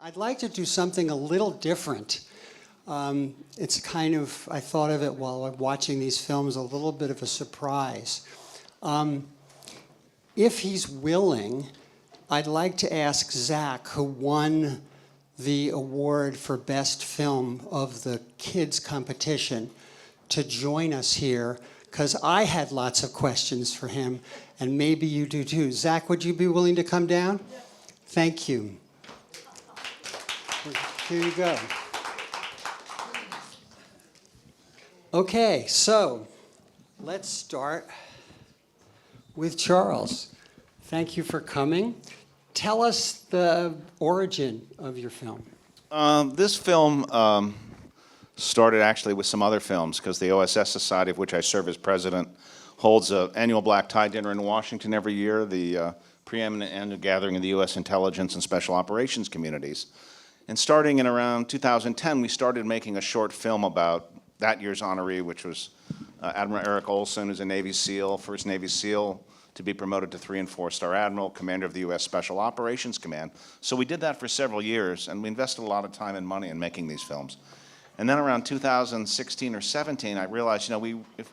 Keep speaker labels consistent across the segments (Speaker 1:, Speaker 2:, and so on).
Speaker 1: I'd like to do something a little different. It's kind of, I thought of it while watching these films, a little bit of a surprise. If he's willing, I'd like to ask Zach, who won the award for Best Film of the Kids competition, to join us here, because I had lots of questions for him, and maybe you do too. Zach, would you be willing to come down? Yeah. Thank you. Here you go. Okay, so let's start with Charles. Thank you for coming. Tell us the origin of your film.
Speaker 2: This film started actually with some other films, because the OSS Society, of which I serve as president, holds an annual black tie dinner in Washington every year, the preeminent annual gathering of the U.S. intelligence and special operations communities. And starting in around 2010, we started making a short film about that year's honoree, which was Admiral Eric Olson, who's a Navy SEAL, first Navy SEAL to be promoted to 3- and 4-star admiral, commander of the U.S. Special Operations Command. So we did that for several years, and we invested a lot of time and money in making these films. And then around 2016 or 17, I realized,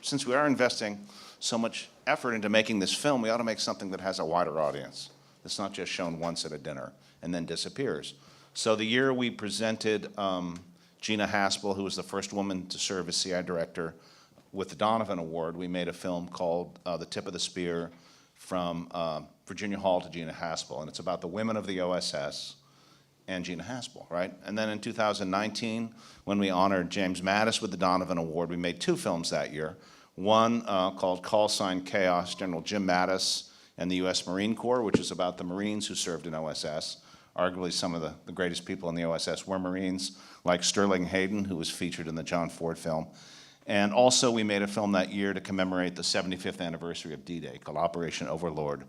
Speaker 2: since we are investing so much effort into making this film, we ought to make something that has a wider audience. It's not just shown once at a dinner and then disappears. So the year we presented Gina Haspel, who was the first woman to serve as CI director, with the Donovan Award, we made a film called The Tip of the Spear, from Virginia Hall to Gina Haspel. And it's about the women of the OSS and Gina Haspel, right? And then in 2019, when we honored James Mattis with the Donovan Award, we made 2 films that year. One called Call Sign Chaos, General Jim Mattis and the U.S. Marine Corps, which is about the Marines who served in OSS. Arguably some of the greatest people in the OSS were Marines, like Sterling Hayden, who was featured in the John Ford film. And also we made a film that year to commemorate the 75th anniversary of D-Day, called Operation Overlord,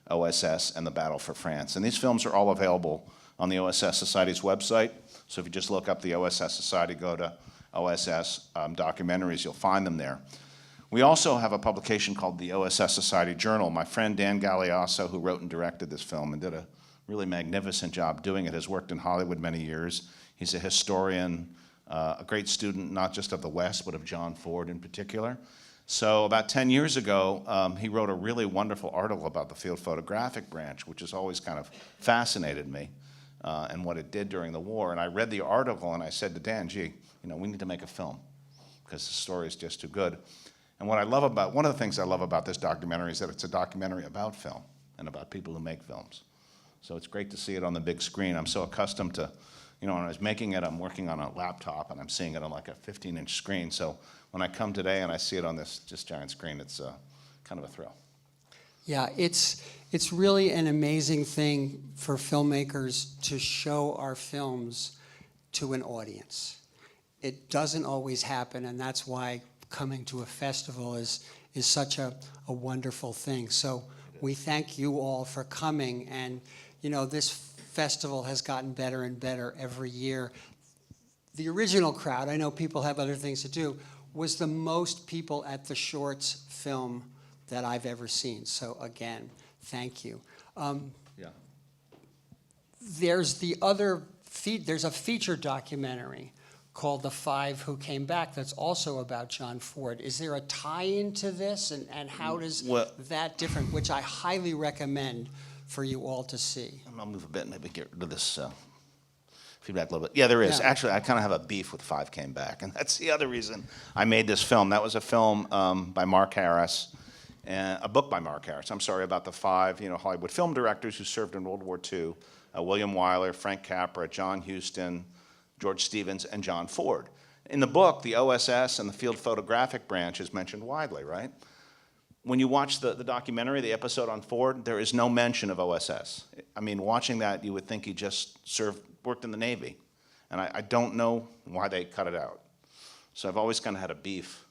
Speaker 2: OSS, and the Battle for France. And these films are all available on the OSS Society's website. So if you just look up the OSS Society, go to OSS documentaries, you'll find them there. We also have a publication called the OSS Society Journal. My friend Dan Galeasso, who wrote and directed this film and did a really magnificent job doing it, has worked in Hollywood many years. He's a historian, a great student, not just of the West, but of John Ford in particular. So about 10 years ago, he wrote a really wonderful article about the field photographic branch, which has always kind of fascinated me, and what it did during the war. And I read the article and I said to Dan, gee, we need to make a film, because the story is just too good. And one of the things I love about this documentary is that it's a documentary about film and about people who make films. So it's great to see it on the big screen. I'm so accustomed to, when I was making it, I'm working on a laptop and I'm seeing it on like a 15-inch screen. So when I come today and I see it on this just giant screen, it's kind of a thrill.
Speaker 1: Yeah, it's really an amazing thing for filmmakers to show our films to an audience. It doesn't always happen, and that's why coming to a festival is such a wonderful thing. So we thank you all for coming, and this festival has gotten better and better every year. The original crowd, I know people have other things to do, was the most people at the shorts film that I've ever seen. So again, thank you.
Speaker 2: Yeah.
Speaker 1: There's there's a feature documentary called The Five Who Came Back that's also about John Ford. Is there a tie-in to this, and how does that different, which I highly recommend for you all to see?
Speaker 2: I'll move a bit, maybe get rid of this feedback a little bit. Yeah, there is. Yeah. Actually, I kind of have a beef with Five Came Back, and that's the other reason I made this film. That was a film by Mark Harris, and a book by Mark Harris, about the 5 Hollywood film directors who served in World War II, William Wyler, Frank Capra, John Huston, George Stevens, and John Ford. In the book, the OSS and the field photographic branch is mentioned widely, right? When you watch the documentary, the episode on Ford, there is no mention of OSS. Watching that, you would think he just worked in the Navy. And I don't know why they cut it out. So I've always kind of had a beef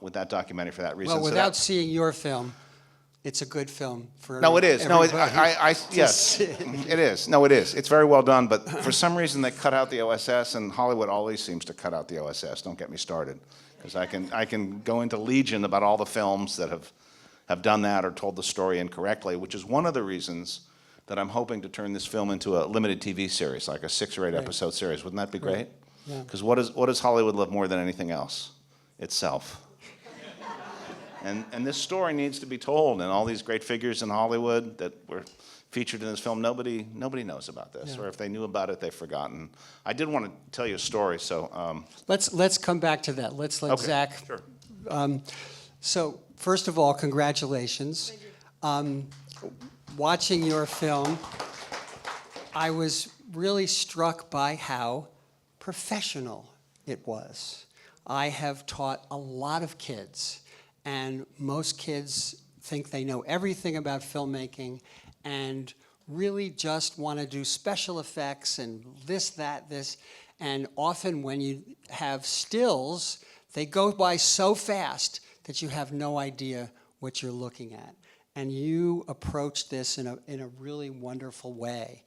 Speaker 2: with that documentary for that reason.
Speaker 1: Well, without seeing your film, it's a good film for
Speaker 2: No, it is.
Speaker 1: Everybody.
Speaker 2: Yes, it is. No, it is. It's very well done, but for some reason they cut out the OSS, and Hollywood always seems to cut out the OSS. Don't get me started, because I can go into legion about all the films that have done that or told the story incorrectly, which is one of the reasons that I'm hoping to turn this film into a limited TV series, like a 6 or 8 episode series. Wouldn't that be great?
Speaker 1: Yeah.
Speaker 2: Because what does Hollywood love more than anything else? Itself. And this story needs to be told, and all these great figures in Hollywood that were featured in this film, nobody knows about this,
Speaker 1: Yeah.
Speaker 2: or if they knew about it, they've forgotten. I did want to tell you a story, so
Speaker 1: Let's come back to that. Let's let
Speaker 2: okay,
Speaker 1: Zach.
Speaker 2: sure.
Speaker 1: So first of all, congratulations. Watching your film, I was really struck by how professional it was. I have taught a lot of kids, and most kids think they know everything about filmmaking and really just want to do special effects and this, that, this. And often when you have stills, they go by so fast that you have no idea what you're looking at. And you approached this in a really wonderful way.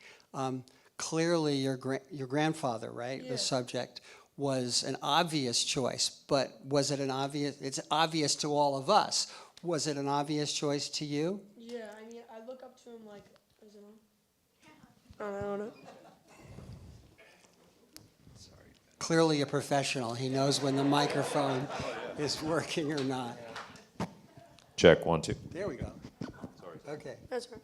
Speaker 1: Clearly, your grandfather, right,
Speaker 3: Yeah.
Speaker 1: the subject, was an obvious choice. But was it an obvious? It's obvious to all of us. Was it an obvious choice to you?
Speaker 3: Yeah, I mean, I look up to him like, is it on? I don't know.
Speaker 1: Clearly a professional. He knows when the microphone is working or not.
Speaker 4: Check, 1, 2.
Speaker 1: There we go. Okay.
Speaker 3: That's right.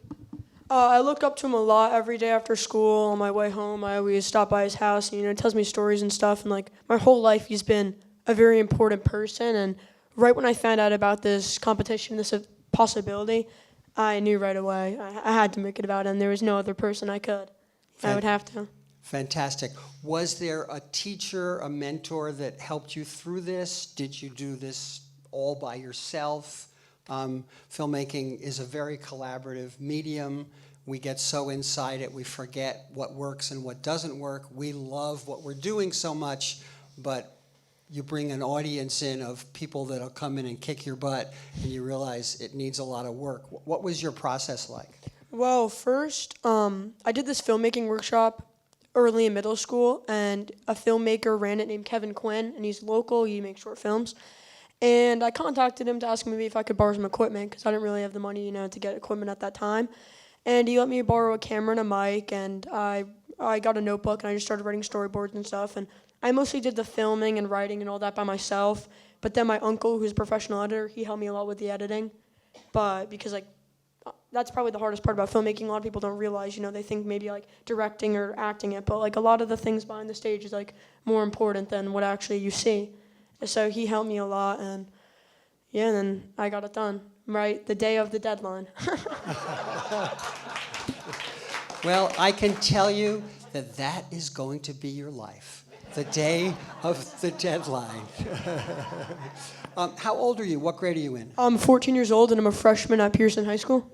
Speaker 3: I look up to him a lot every day after school. On my way home, I always stop by his house. And, he tells me stories and stuff. And like my whole life, he's been a very important person. And right when I found out about this competition, this possibility, I knew right away I had to make it about him. There was no other person I could. I would have to.
Speaker 1: Fantastic. Was there a teacher, a mentor that helped you through this? Did you do this all by yourself? Filmmaking is a very collaborative medium. We get so inside it, we forget what works and what doesn't work. We love what we're doing so much, but you bring an audience in of people that'll come in and kick your butt, and you realize it needs a lot of work. What was your process like?
Speaker 3: Well, first, I did this filmmaking workshop early in middle school, and a filmmaker ran it named Kevin Quinn, and he's local. He makes short films. And I contacted him to ask him maybe if I could borrow some equipment because I didn't really have the money, to get equipment at that time. And he let me borrow a camera and a mic, and I got a notebook, and I just started writing storyboards and stuff. And I mostly did the filming and writing and all that by myself. But then my uncle, who's a professional editor, he helped me a lot with the editing. But because that's probably the hardest part about filmmaking. A lot of people don't realize, they think maybe like directing or acting it, but like a lot of the things behind the stage is like more important than what actually you see. So he helped me a lot, and yeah, and then I got it done, right? The day of the deadline.
Speaker 1: Well, I can tell you that is going to be your life, the day of the deadline. How old are you? What grade are you in?
Speaker 3: I'm 14 years old, and I'm a freshman at Pearson High School.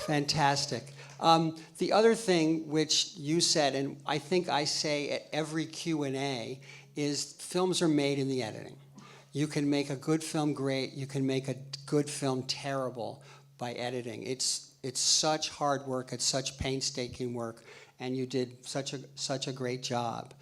Speaker 1: Fantastic. The other thing which you said, and I think I say at every Q&A, is films are made in the editing. You can make a good film great. You can make a good film terrible by editing. It's such hard work. It's such painstaking work, and you did such a great job.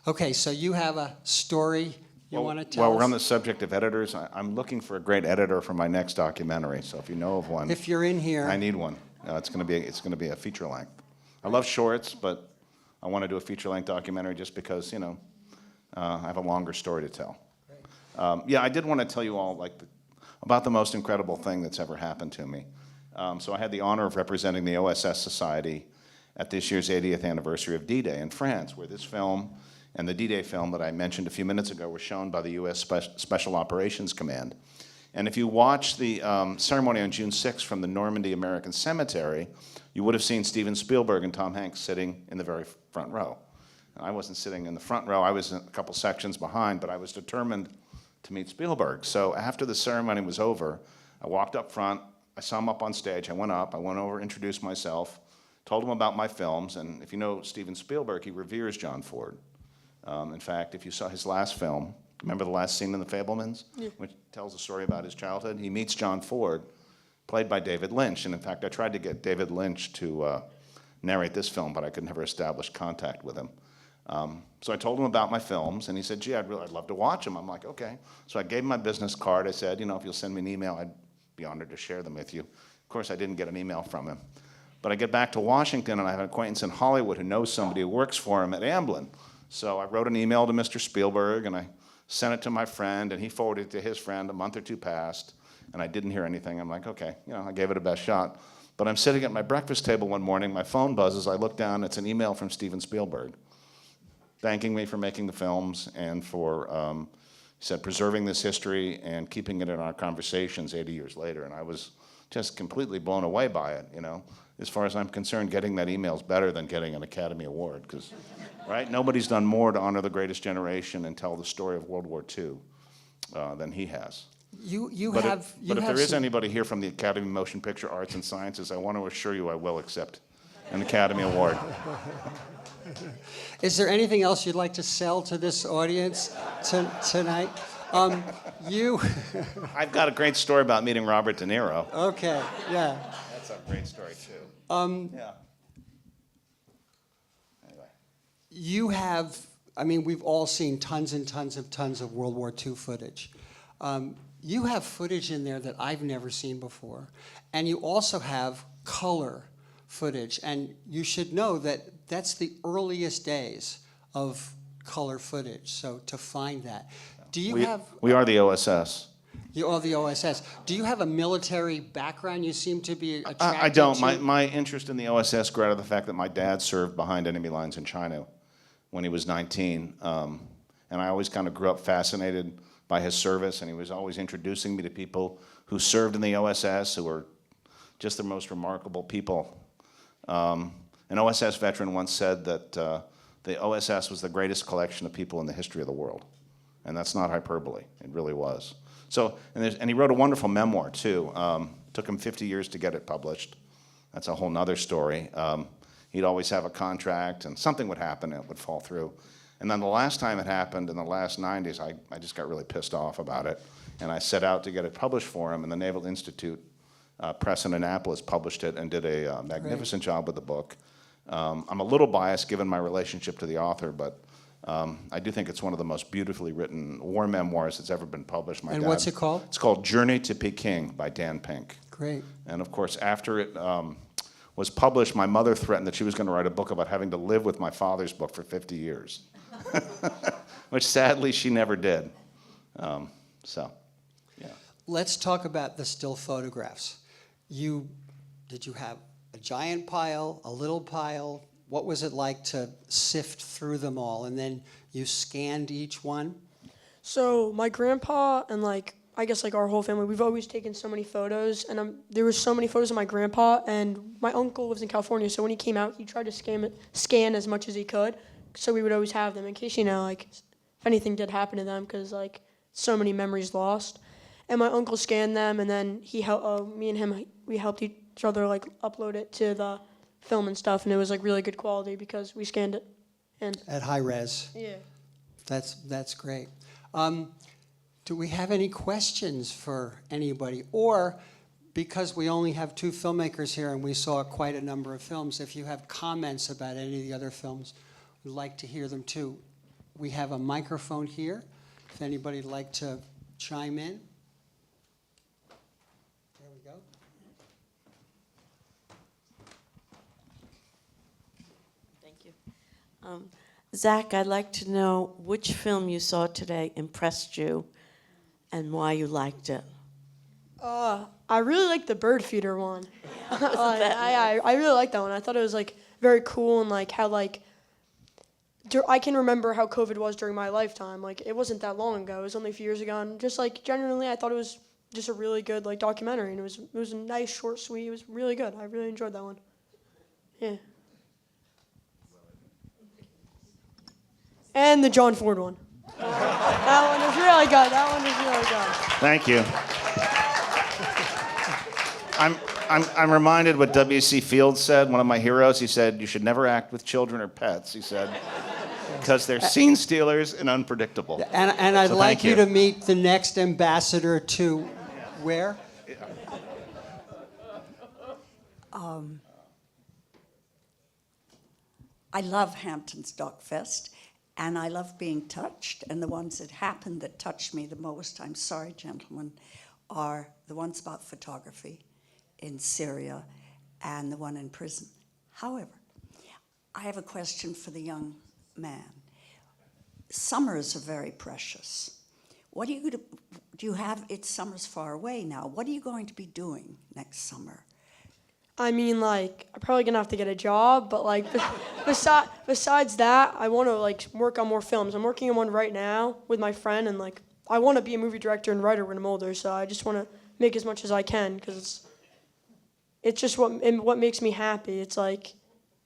Speaker 1: Okay, so you have a story you want to tell
Speaker 2: While
Speaker 1: us?
Speaker 2: we're on the subject of editors, I'm looking for a great editor for my next documentary. So if you know of one,
Speaker 1: If you're in here,
Speaker 2: I need one. It's going to be a feature length. I love shorts, but I want to do a feature length documentary just because I have a longer story to tell. I did want to tell you all about the most incredible thing that's ever happened to me. So I had the honor of representing the OSS Society at this year's 80th anniversary of D-Day in France, where this film and the D-Day film that I mentioned a few minutes ago were shown by the U.S. Special Operations Command. And if you watch the ceremony on June 6th from the Normandy American Cemetery, you would have seen Steven Spielberg and Tom Hanks sitting in the very front row. And I wasn't sitting in the front row. I was in a couple sections behind, but I was determined to meet Spielberg. So after the ceremony was over, I walked up front. I saw him up on stage. I went over, introduced myself, told him about my films. And if you know Steven Spielberg, he reveres John Ford. In fact, if you saw his last film, remember the last scene in The Fabelmans? Yeah. Which tells a story about his childhood? He meets John Ford, played by David Lynch. And in fact, I tried to get David Lynch to narrate this film, but I could never establish contact with him. So I told him about my films, and he said, gee, I'd love to watch them. I'm like, okay. So I gave him my business card. I said, if you'll send me an email, I'd be honored to share them with you. Of course, I didn't get an email from him. But I get back to Washington, and I have an acquaintance in Hollywood who knows somebody who works for him at Amblin. So I wrote an email to Mr. Spielberg, and I sent it to my friend, and he forwarded it to his friend. A month or two passed, and I didn't hear anything. I'm like, okay, I gave it a best shot. But I'm sitting at my breakfast table one morning, my phone buzzes, I look down, it's an email from Steven Spielberg, thanking me for making the films and for, he said, preserving this history and keeping it in our conversations 80 years later. And I was just completely blown away by it, As far as I'm concerned, getting that email is better than getting an Academy Award, because, right, nobody's done more to honor the greatest generation and tell the story of World War II than he has. But if there is anybody here from the Academy of Motion Picture Arts and Sciences, I want to assure you I will accept an Academy Award.
Speaker 1: Is there anything else you'd like to sell to this audience tonight?
Speaker 2: I've got a great story about meeting Robert De Niro.
Speaker 1: Okay, yeah.
Speaker 2: That's a great story, too. Yeah. Anyway.
Speaker 1: You have, we've all seen tons and tons of World War II footage. You have footage in there that I've never seen before. And you also have color footage. And you should know that that's the earliest days of color footage. So to find that. Do you have...
Speaker 2: We are the OSS.
Speaker 1: You are the OSS. Do you have a military background you seem to be attracted
Speaker 2: I don't.
Speaker 1: to?
Speaker 2: My interest in the OSS grew out of the fact that my dad served behind enemy lines in China when he was 19. And I always kind of grew up fascinated by his service, and he was always introducing me to people who served in the OSS, who were just the most remarkable people. An OSS veteran once said that the OSS was the greatest collection of people in the history of the world. And that's not hyperbole. It really was. So, and he wrote a wonderful memoir, too. Took him 50 years to get it published. That's a whole nother story. He'd always have a contract, and something would happen, and it would fall through. And then the last time it happened, in the last 90s, I just got really pissed off about it. And I set out to get it published for him, and the Naval Institute Press in Annapolis published it and did a magnificent job with the book. I'm a little biased given my relationship to the author, but I do think it's one of the most beautifully written war memoirs that's ever been published.
Speaker 1: And what's it called?
Speaker 2: It's called Journey to Peking by Dan Pinck.
Speaker 1: Great.
Speaker 2: And of course, after it was published, my mother threatened that she was going to write a book about having to live with my father's book for 50 years, which sadly she never did. Yeah.
Speaker 1: Let's talk about the still photographs. Did you have a giant pile, a little pile? What was it like to sift through them all? And then you scanned each one?
Speaker 3: So my grandpa and I guess our whole family, we've always taken so many photos, and there were so many photos of my grandpa, and my uncle lives in California, so when he came out, he tried to scan as much as he could, so we would always have them in case, if anything did happen to them, because so many memories lost. And my uncle scanned them, and then me and him, we helped each other upload it to the film and stuff, and it was really good quality because we scanned it. And
Speaker 1: at high res.
Speaker 3: Yeah.
Speaker 1: That's great. Do we have any questions for anybody? Or, because we only have two filmmakers here and we saw quite a number of films, if you have comments about any of the other films, we'd like to hear them too. We have a microphone here, if anybody'd like to chime in. There we go.
Speaker 5: Thank you. Zach, I'd like to know which film you saw today impressed you and why you liked it.
Speaker 3: I really liked the bird feeder one. I really liked that one. I thought it was very cool, and how I can remember how COVID was during my lifetime. It wasn't that long ago. It was only a few years ago, and just genuinely, I thought it was just a really good documentary, and it was a nice, short, sweet. It was really good. I really enjoyed that one. Yeah. And the John Ford one. That one is really good. That one is really good.
Speaker 2: Thank you. I'm reminded what W.C. Fields said, one of my heroes. He said, "You should never act with children or pets," he said, because they're scene stealers and unpredictable.
Speaker 1: And I'd
Speaker 2: So
Speaker 1: like
Speaker 2: thank
Speaker 1: you
Speaker 2: you
Speaker 1: to meet the next ambassador to where?
Speaker 6: I love Hamptons Doc Fest, and I love being touched. And the ones that happened that touched me the most, I'm sorry, gentlemen, are the ones about photography in Syria and the one in prison. However, I have a question for the young man. Summers are very precious. What are you do you have, it's summer's far away now. What are you going to be doing next summer?
Speaker 3: I mean, like, I'm probably gonna have to get a job, but like, besides that, I want to like work on more films. I'm working on one right now with my friend, and like, I want to be a movie director and writer when I'm older. So I just want to make as much as I can because it's just what makes me happy. It's like,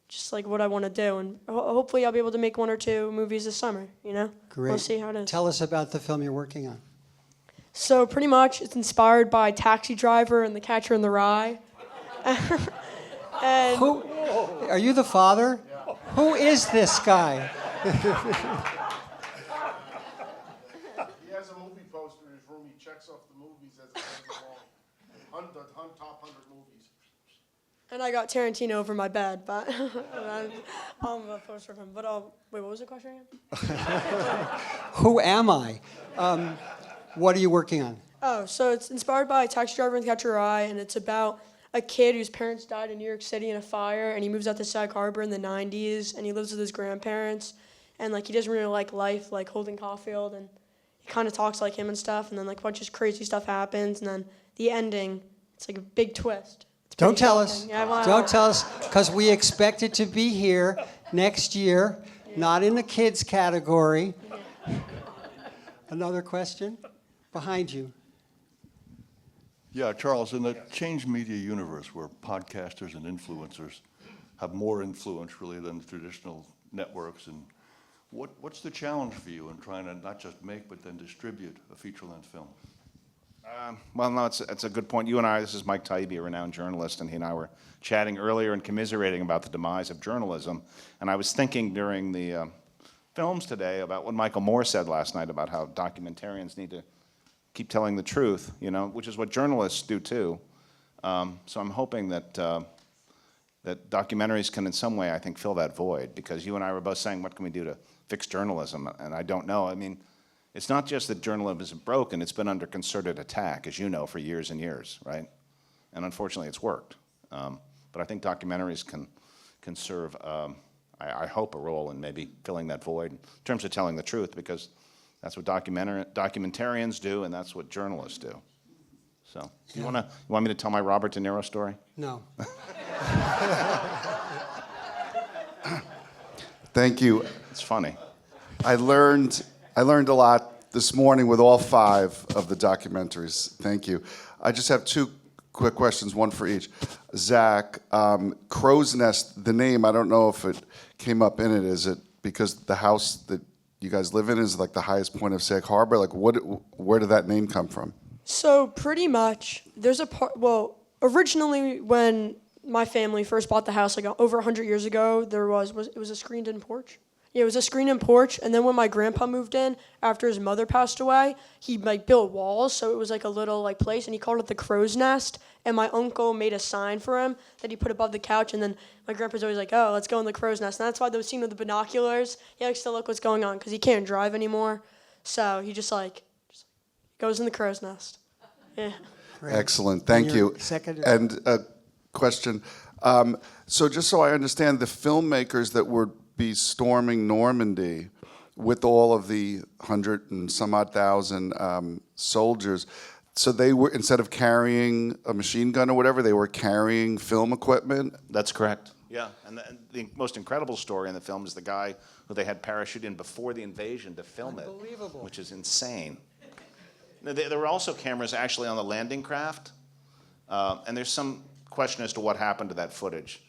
Speaker 3: just like what I want to do, and hopefully I'll be able to make 1 or 2 movies this summer. You know,
Speaker 1: Great.
Speaker 3: We'll see how it is.
Speaker 1: Tell us about the film you're working on.
Speaker 3: So pretty much, it's inspired by Taxi Driver and The Catcher in the Rye. And
Speaker 1: Who are you, the father? Who is this guy?
Speaker 7: He has a movie poster in his room. He checks off the movies as it goes along. Top 100 movies.
Speaker 3: And I got Tarantino over my bed, but I'm a poster of him. But wait, what was the question again?
Speaker 1: Who am I? What are you working on?
Speaker 3: Oh, so it's inspired by Taxi Driver and The Catcher in the Rye, and it's about a kid whose parents died in New York City in a fire, and he moves out to Sag Harbor in the 90s, and he lives with his grandparents, and like he doesn't really like life, like Holden Caulfield, and he kind of talks like him and stuff, and then like a bunch of crazy stuff happens, and then the ending, it's like a big twist. It's
Speaker 1: Don't
Speaker 3: pretty
Speaker 1: tell us.
Speaker 3: shocking. Yeah,
Speaker 1: Don't tell us, because we expect it to be here next year, not in the kids category. Another question? Behind you.
Speaker 8: Yeah, Charles, in the changed media universe where podcasters and influencers have more influence really than traditional networks, and what's the challenge for you in trying to not just make but then distribute a feature-length film?
Speaker 2: Well, no, it's a good point. You and I, this is Mike Taibbi, a renowned journalist, and he and I were chatting earlier and commiserating about the demise of journalism. And I was thinking during the films today about what Michael Moore said last night about how documentarians need to keep telling the truth, you know, which is what journalists do too. So I'm hoping that that documentaries can in some way, I think, fill that void, because you and I were both saying, what can we do to fix journalism? And I don't know. I mean, it's not just that journalism isn't broken, it's been under concerted attack, as you know, for years and years, right? And unfortunately, it's worked. But I think documentaries can serve, I hope, a role in maybe filling that void in terms of telling the truth, because that's what documentarians do, and that's what journalists do. So, you want me to tell my Robert De Niro story?
Speaker 1: No.
Speaker 7: Thank you.
Speaker 2: It's funny.
Speaker 7: I learned a lot this morning with all 5 of the documentaries. Thank you. I just have 2 quick questions, one for each. Zach, Crow's Nest, the name, I don't know if it came up in it. Is it because the house that you guys live in is like the highest point of Sag Harbor? Like, where did that name come from?
Speaker 3: So pretty much, there's a part. Well, originally when my family first bought the house, like over 100 years ago, it was a screened-in porch. Yeah, it was a screened-in porch. And then when my grandpa moved in after his mother passed away, he like built walls, so it was like a little like place, and he called it the Crow's Nest. And my uncle made a sign for him that he put above the couch, and then my grandpa's always like, "Oh, let's go in the Crow's Nest." And that's why those scene with the binoculars, he likes to look what's going on because he can't drive anymore, so he just goes in the Crow's Nest. Yeah.
Speaker 1: Great.
Speaker 7: Excellent. Thank
Speaker 1: And
Speaker 7: you.
Speaker 1: your second-
Speaker 7: And a question. So just so I understand, the filmmakers that would be storming Normandy with all of the 100 and some odd thousand soldiers, so they were, instead of carrying a machine gun or whatever, they were carrying film equipment?
Speaker 2: That's correct. Yeah, and the most incredible story in the film is the guy who they had parachuted in before the invasion to film it.
Speaker 1: Unbelievable.
Speaker 2: Which is insane. There were also cameras actually on the landing craft, and there's some question as to what happened to that footage.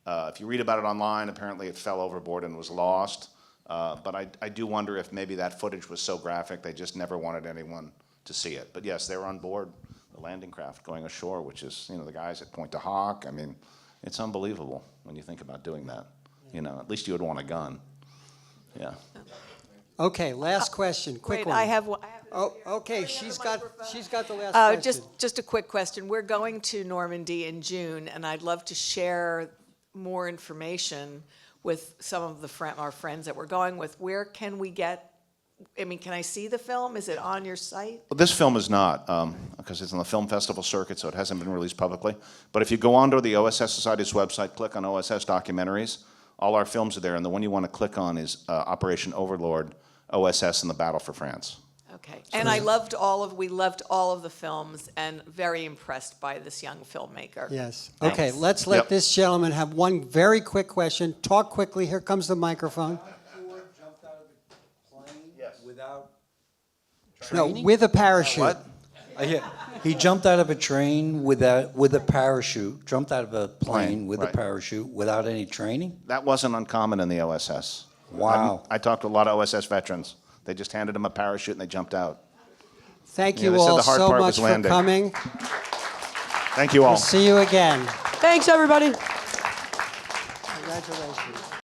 Speaker 2: If you read about it online, apparently it fell overboard and was lost. But I do wonder if maybe that footage was so graphic they just never wanted anyone to see it. But yes, they were on board the landing craft going ashore, which is, the guys that point to Hawk. I mean, it's unbelievable when you think about doing that. At least you would want a gun. Yeah.
Speaker 1: Okay, last question, quick
Speaker 9: Wait,
Speaker 1: one.
Speaker 9: I have one.
Speaker 1: Oh, okay, she's got the last question.
Speaker 9: Just a quick question. We're going to Normandy in June, and I'd love to share more information with some of our friends that we're going with. Where can we get I mean, can I see the film? Is it on your site?
Speaker 2: Well, this film is not, because it's on the film festival circuit, so it hasn't been released publicly. But if you go onto the OSS Society's website, click on OSS documentaries, all our films are there, and the one you want to click on is Operation Overlord, OSS and the Battle for France.
Speaker 9: Okay. And we loved all of the films, and very impressed by this young filmmaker.
Speaker 1: Yes.
Speaker 9: Thanks.
Speaker 1: Okay, let's let
Speaker 2: Yep.
Speaker 1: this gentleman have one very quick question. Talk quickly. Here comes the microphone.
Speaker 10: Jumped out of the plane without
Speaker 1: No,
Speaker 10: training?
Speaker 1: with a parachute.
Speaker 10: What? He jumped out of a train with a parachute. Jumped out of a plane with
Speaker 2: right.
Speaker 10: a parachute without any training.
Speaker 2: That wasn't uncommon in the OSS.
Speaker 10: Wow.
Speaker 2: I talked to a lot of OSS veterans. They just handed them a parachute and they jumped out.
Speaker 1: Thank
Speaker 2: Yeah,
Speaker 1: you
Speaker 2: they said
Speaker 1: all
Speaker 2: the hard
Speaker 1: so
Speaker 2: part
Speaker 1: much
Speaker 2: was
Speaker 1: for
Speaker 2: landing.
Speaker 1: coming.
Speaker 2: Thank you all.
Speaker 1: We'll see you again.
Speaker 3: Thanks, everybody.
Speaker 1: Congratulations.